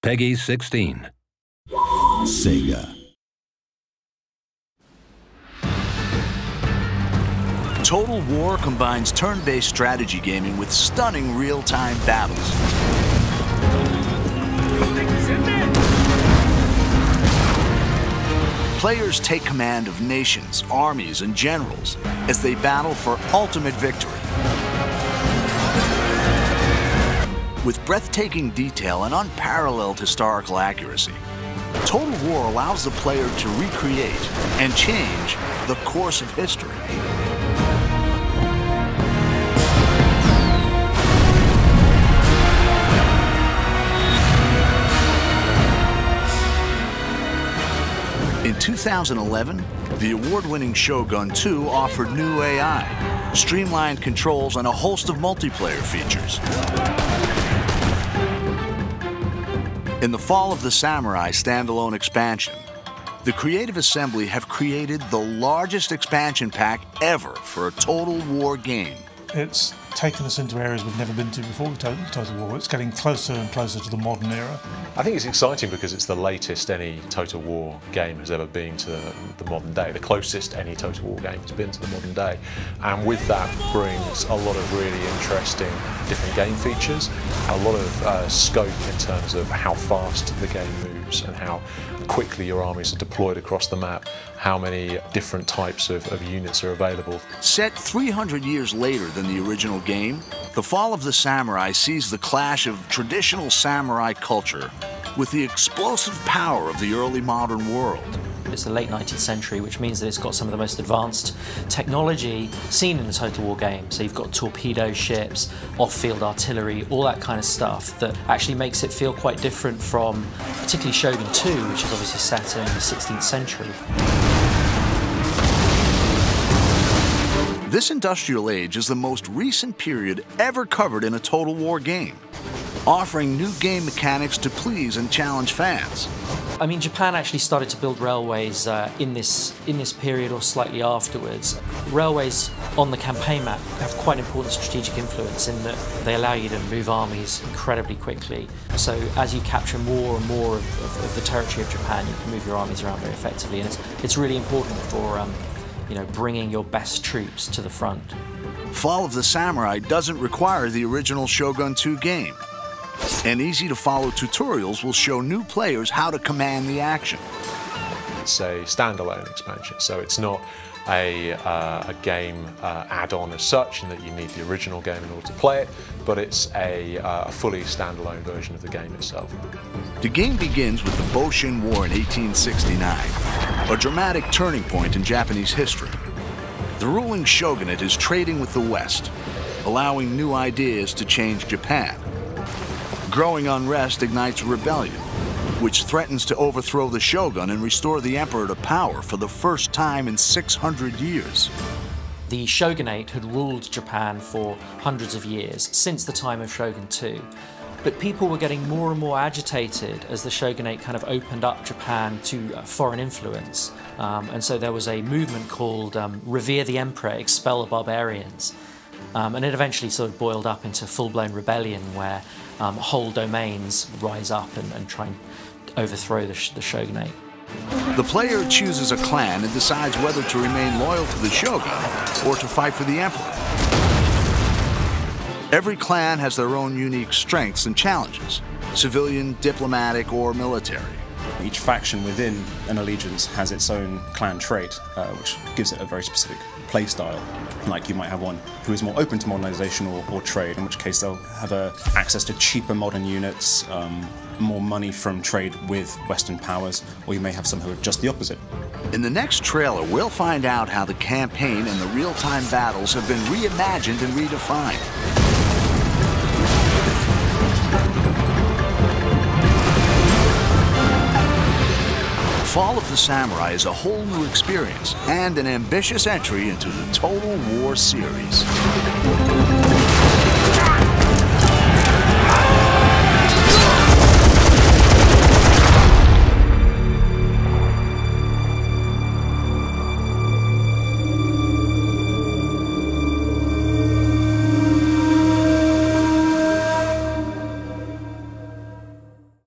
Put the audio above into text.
Peggy 16. SEGA. Total War combines turn-based strategy gaming with stunning real-time battles. Players take command of nations, armies, and generals as they battle for ultimate victory. With breathtaking detail and unparalleled historical accuracy, Total War allows the player to recreate and change the course of history. In 2011, the award-winning Shogun 2 offered new AI, streamlined controls, and a host of multiplayer features. In the Fall of the Samurai standalone expansion, the Creative Assembly have created the largest expansion pack ever for a Total War game. It's taken us into areas we've never been to before with Total War. It's getting closer and closer to the modern era. I think it's exciting because it's the latest any Total War game has ever been to the modern day, the closest any Total War game has been to the modern day. And with that brings a lot of really interesting different game features, a lot of scope in terms of how fast the game moves and how quickly your armies are deployed across the map, how many different types of units are available. Set 300 years later than the original game, The Fall of the Samurai sees the clash of traditional samurai culture with the explosive power of the early modern world. It's the late 19th century, which means that it's got some of the most advanced technology seen in the Total War game. So you've got torpedo ships, off-field artillery, all that kind of stuff that actually makes it feel quite different from particularly Shogun 2, which is obviously set in the 16th century. This industrial age is the most recent period ever covered in a Total War game, offering new game mechanics to please and challenge fans. I mean, Japan actually started to build railways in this period or slightly afterwards. Railways on the campaign map have quite important strategic influence in that they allow you to move armies incredibly quickly. So as you capture more and more of the territory of Japan, you can move your armies around very effectively, and it's really important for bringing your best troops to the front. Fall of the Samurai doesn't require the original Shogun 2 game, and easy-to-follow tutorials will show new players how to command the action. It's a standalone expansion, so it's not a game add-on as such, in that you need the original game in order to play it, but it's a fully standalone version of the game itself. The game begins with the Boshin War in 1869, a dramatic turning point in Japanese history. The ruling shogunate is trading with the West, allowing new ideas to change Japan. Growing unrest ignites rebellion, which threatens to overthrow the shogun and restore the emperor to power for the first time in 600 years. The shogunate had ruled Japan for hundreds of years, since the time of Shogun 2. But people were getting more and more agitated as the shogunate kind of opened up Japan to foreign influence. And so there was a movement called Revere the Emperor, Expel the Barbarians. And it eventually sort of boiled up into full-blown rebellion where whole domains rise up and try and overthrow the shogunate. The player chooses a clan and decides whether to remain loyal to the shogun or to fight for the emperor. Every clan has their own unique strengths and challenges, civilian, diplomatic, or military. Each faction within an allegiance has its own clan trait, which gives it a very specific play style. Like you might have one who is more open to modernization or trade, in which case they'll have access to cheaper modern units, more money from trade with Western powers, or you may have some who are just the opposite. In the next trailer, we'll find out how the campaign and the real-time battles have been reimagined and redefined. Fall of the Samurai is a whole new experience and an ambitious entry into the Total War series.